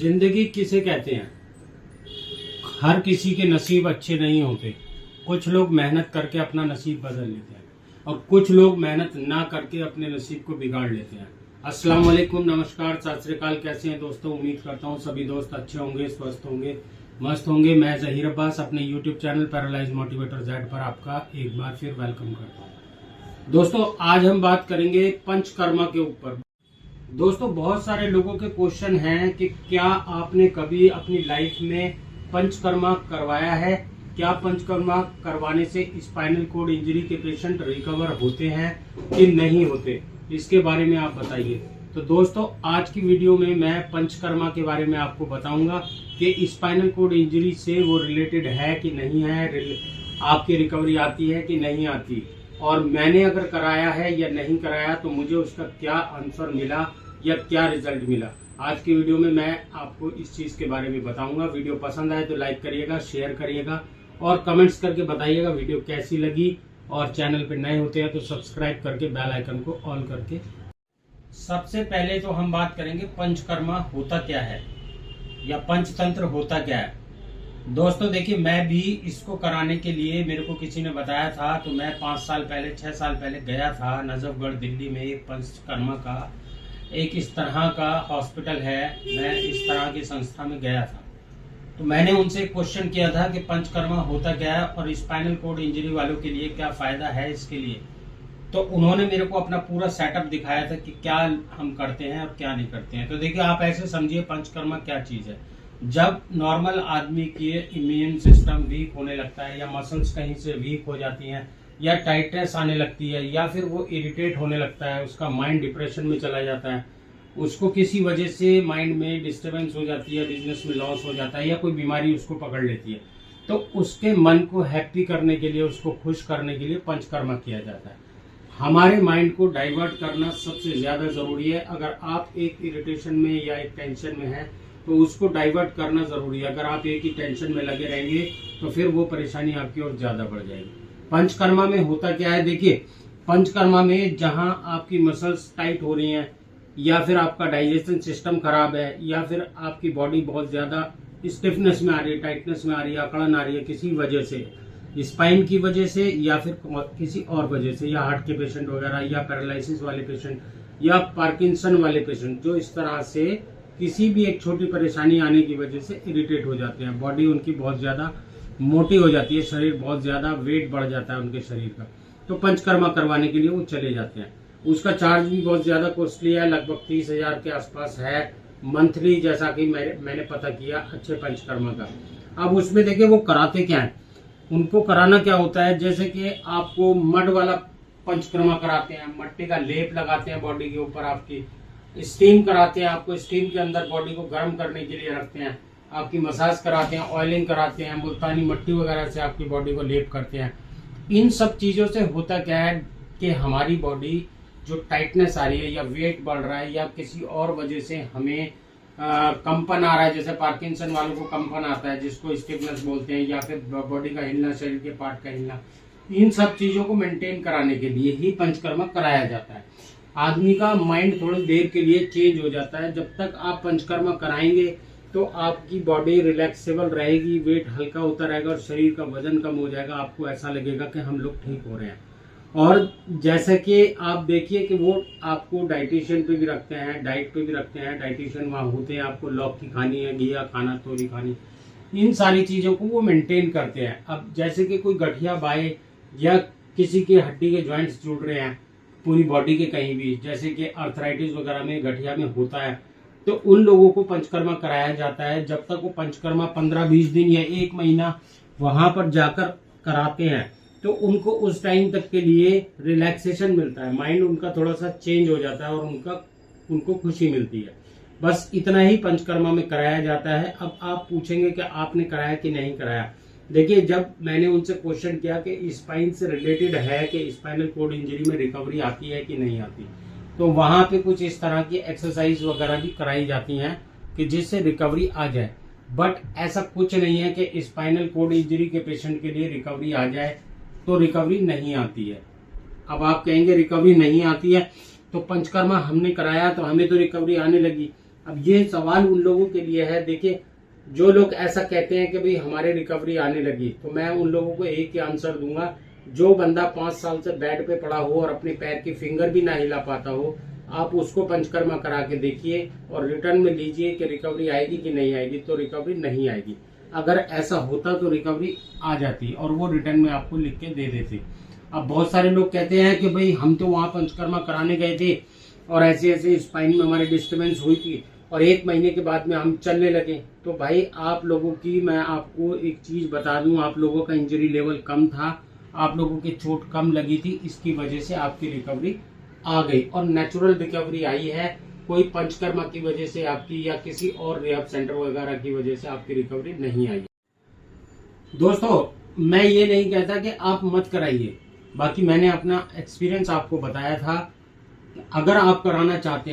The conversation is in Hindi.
जिंदगी किसे कहते हैं? हर किसी के नसीब अच्छे नहीं होते। कुछ लोग मेहनत करके अपना नसीब बदल लेते हैं और कुछ लोग मेहनत ना करके अपने नसीब को बिगाड़ लेते हैं। अस्सलाम वालेकुम, नमस्कार, सत श्री अकाल। कैसे हैं दोस्तों? उम्मीद करता हूँ सभी दोस्त अच्छे होंगे, स्वस्थ होंगे, मस्त होंगे। मैं जहीर अब्बास अपने YouTube channel paralyse motivator Z पर आपका एक बार फिर वेलकम करता हूँ। दोस्तों, आज हम बात करेंगे पंचकर्मा के ऊपर। दोस्तों, बहुत सारे लोगों के क्वेश्चन हैं कि क्या आपने कभी अपनी लाइफ में पंचकर्मा करवाया है? क्या पंचकर्मा करवाने से स्पाइनल कॉर्ड इंजरी के पेशेंट रिकवर होते हैं कि नहीं होते? इसके बारे में आप बताइए। तो दोस्तों, आज की वीडियो में मैं पंचकर्मा के बारे में आपको बताऊंगा कि स्पाइनल कॉर्ड इंजरी से वो रिलेटेड है कि नहीं है, आपकी रिकवरी आती है कि नहीं आती, और मैंने अगर कराया है या नहीं कराया तो मुझे उसका क्या आंसर मिला या क्या रिजल्ट मिला। आज की वीडियो में मैं आपको इस चीज के बारे में बताऊंगा। वीडियो पसंद आए तो लाइक करिएगा, शेयर करिएगा और कमेंट्स करके बताइएगा वीडियो कैसी लगी। और चैनल पे नए होते हैं तो सब्सक्राइब करके बेल आइकन को ऑन करके। सबसे पहले तो हम बात करेंगे पंचकर्मा होता क्या है या पंचतंत्र होता क्या है। दोस्तों देखिए, मैं भी इसको कराने के लिए मेरे को किसी ने बताया था, तो मैं 5 साल पहले 6 साल पहले गया था नजफगढ़ दिल्ली में। एक पंचकर्मा का एक इस तरह का हॉस्पिटल है, मैं इस तरह की संस्था में गया था। तो मैंने उनसे क्वेश्चन किया था कि पंचकर्मा होता क्या है और स्पाइनल कॉर्ड इंजरी वालों के लिए क्या फायदा है इसके लिए। तो उन्होंने मेरे को अपना पूरा सेटअप दिखाया था कि क्या हम करते हैं और क्या नहीं करते हैं। तो देखिए, आप ऐसे समझिए पंचकर्मा क्या चीज है। जब नॉर्मल आदमी की इम्यून सिस्टम वीक होने लगता है या मसल्स कहीं से वीक हो जाती हैं या टाइटनेस आने लगती है या फिर वो इरिटेट होने लगता है, उसका माइंड डिप्रेशन में चला जाता है, उसको किसी वजह से माइंड में डिस्टर्बेंस हो जाती है, बिजनेस में लॉस हो जाता है या कोई बीमारी उसको पकड़ लेती है, तो उसके मन को हैप्पी करने के लिए, उसको खुश करने के लिए पंचकर्मा किया जाता है। हमारे माइंड को डाइवर्ट करना सबसे ज्यादा जरूरी है। अगर आप एक इरिटेशन में या एक टेंशन में हैं तो उसको डाइवर्ट करना जरूरी है। अगर आप एक ही टेंशन में लगे रहेंगे तो फिर वो परेशानी आपकी और ज्यादा बढ़ जाएगी। पंचकर्मा में होता क्या है? देखिए, पंचकर्मा में जहां आपकी मसल्स टाइट हो रही हैं या फिर आपका डाइजेशन सिस्टम खराब है या फिर आपकी बॉडी बहुत ज्यादा स्टिफनेस में आ रही है, टाइटनेस में आ रही है, अकड़न आ रही है किसी वजह से, स्पाइन की वजह से या फिर किसी और वजह से, या हार्ट के पेशेंट वगैरह या पैरालिसिस वाले पेशेंट या पार्किंसन वाले पेशेंट, जो इस तरह से किसी भी एक छोटी परेशानी आने की वजह से इरिटेट हो जाते हैं, बॉडी उनकी बहुत ज्यादा मोटी हो जाती है, शरीर बहुत ज्यादा वेट बढ़ जाता है उनके शरीर का, तो पंचकर्मा करवाने के लिए वो चले जाते हैं। उसका चार्ज भी बहुत ज्यादा कॉस्टली है, लगभग 30,000 के आसपास है मंथली, जैसा कि मैंने पता किया अच्छे पंचकर्मा का। अब उसमें देखिए वो कराते क्या है, उनको कराना क्या होता है, जैसे कि आपको मड वाला पंचकर्मा कराते हैं, मट्टी का लेप लगाते हैं बॉडी के ऊपर, आपकी स्टीम कराते हैं, आपको स्टीम के अंदर बॉडी को गर्म करने के लिए रखते हैं, आपकी मसाज कराते हैं, ऑयलिंग कराते हैं, मुल्तानी मट्टी वगैरह से आपकी बॉडी को लेप करते हैं। इन सब चीजों से होता क्या है कि हमारी बॉडी जो टाइटनेस आ रही है या वेट बढ़ रहा है या किसी और वजह से हमें कंपन आ रहा है, जैसे पार्किंसन वालों को कंपन आता है जिसको स्टिफनेस बोलते हैं, या फिर बॉडी का हिलना, शरीर के पार्ट का हिलना, इन सब चीजों को मेंटेन कराने के लिए ही पंचकर्मा कराया जाता है। आदमी का माइंड थोड़ी देर के लिए चेंज हो जाता है। जब तक आप पंचकर्मा कराएंगे तो आपकी बॉडी रिलैक्सेबल रहेगी, वेट हल्का होता रहेगा और शरीर का वजन कम हो जाएगा। आपको ऐसा लगेगा कि हम लोग ठीक हो रहे हैं। और जैसे कि आप देखिए कि वो आपको डाइटिशियन पे भी रखते हैं, डाइट पे भी रखते हैं, डाइटिशियन वहाँ होते हैं, आपको लौकी खानी है, घिया खाना, तोरी खानी, इन सारी चीजों को वो मेंटेन करते हैं। अब जैसे कि कोई गठिया बाए या किसी के हड्डी के ज्वाइंट्स जुड़ रहे हैं पूरी बॉडी के कहीं भी, जैसे कि आर्थराइटिस वगैरह में गठिया में होता है, तो उन लोगों को पंचकर्मा कराया जाता है। जब तक वो पंचकर्मा 15-20 दिन या 1 महीना वहां पर जाकर कराते हैं तो उनको उस टाइम तक के लिए रिलैक्सेशन मिलता है, माइंड उनका थोड़ा सा चेंज हो जाता है और उनको खुशी मिलती है। बस इतना ही पंचकर्मा में कराया जाता है। अब आप पूछेंगे कि आपने कराया कि नहीं कराया। देखिए, जब मैंने उनसे क्वेश्चन किया कि स्पाइन से रिलेटेड है कि स्पाइनल कॉर्ड इंजरी में रिकवरी आती है कि नहीं आती, तो वहां पे कुछ इस तरह की एक्सरसाइज वगैरह भी कराई जाती हैं कि जिससे रिकवरी आ जाए। बट ऐसा कुछ नहीं है कि स्पाइनल कॉर्ड इंजरी के पेशेंट के लिए रिकवरी आ जाए तो रिकवरी नहीं आती है। अब आप कहेंगे रिकवरी नहीं आती है तो पंचकर्मा हमने कराया तो हमें तो रिकवरी आने लगी, अब ये सवाल उन लोगों के लिए है, देखिए जो लोग ऐसा कहते हैं कि भाई हमारे रिकवरी आने लगी, तो मैं उन लोगों को एक ही आंसर दूंगा, जो बंदा 5 साल से बेड पे पड़ा हो और अपने पैर की फिंगर भी ना हिला पाता हो, आप उसको पंचकर्मा करा के देखिए और रिटर्न में लीजिए कि रिकवरी आएगी कि नहीं आएगी। तो रिकवरी नहीं आएगी। अगर ऐसा होता तो रिकवरी आ जाती और वो रिटर्न में आपको लिख के दे देते। अब बहुत सारे लोग कहते हैं कि भाई हम तो वहां पंचकर्मा कराने गए थे और ऐसे ऐसे स्पाइन में हमारी डिस्टर्बेंस हुई थी और 1 महीने के बाद में हम चलने लगे। तो भाई आप लोगों की मैं आपको एक चीज बता दूं, आप लोगों का इंजरी लेवल कम था, आप लोगों की चोट कम लगी थी, इसकी वजह से आपकी रिकवरी आ गई और नेचुरल रिकवरी आई है। कोई पंचकर्मा की वजह से आपकी या किसी और रिहैब सेंटर वगैरह की वजह से आपकी रिकवरी नहीं आई। दोस्तों मैं ये नहीं कहता कि आप मत कराइए, बाकी मैंने अपना एक्सपीरियंस आपको बताया था। अगर आप कराना चाहते हैं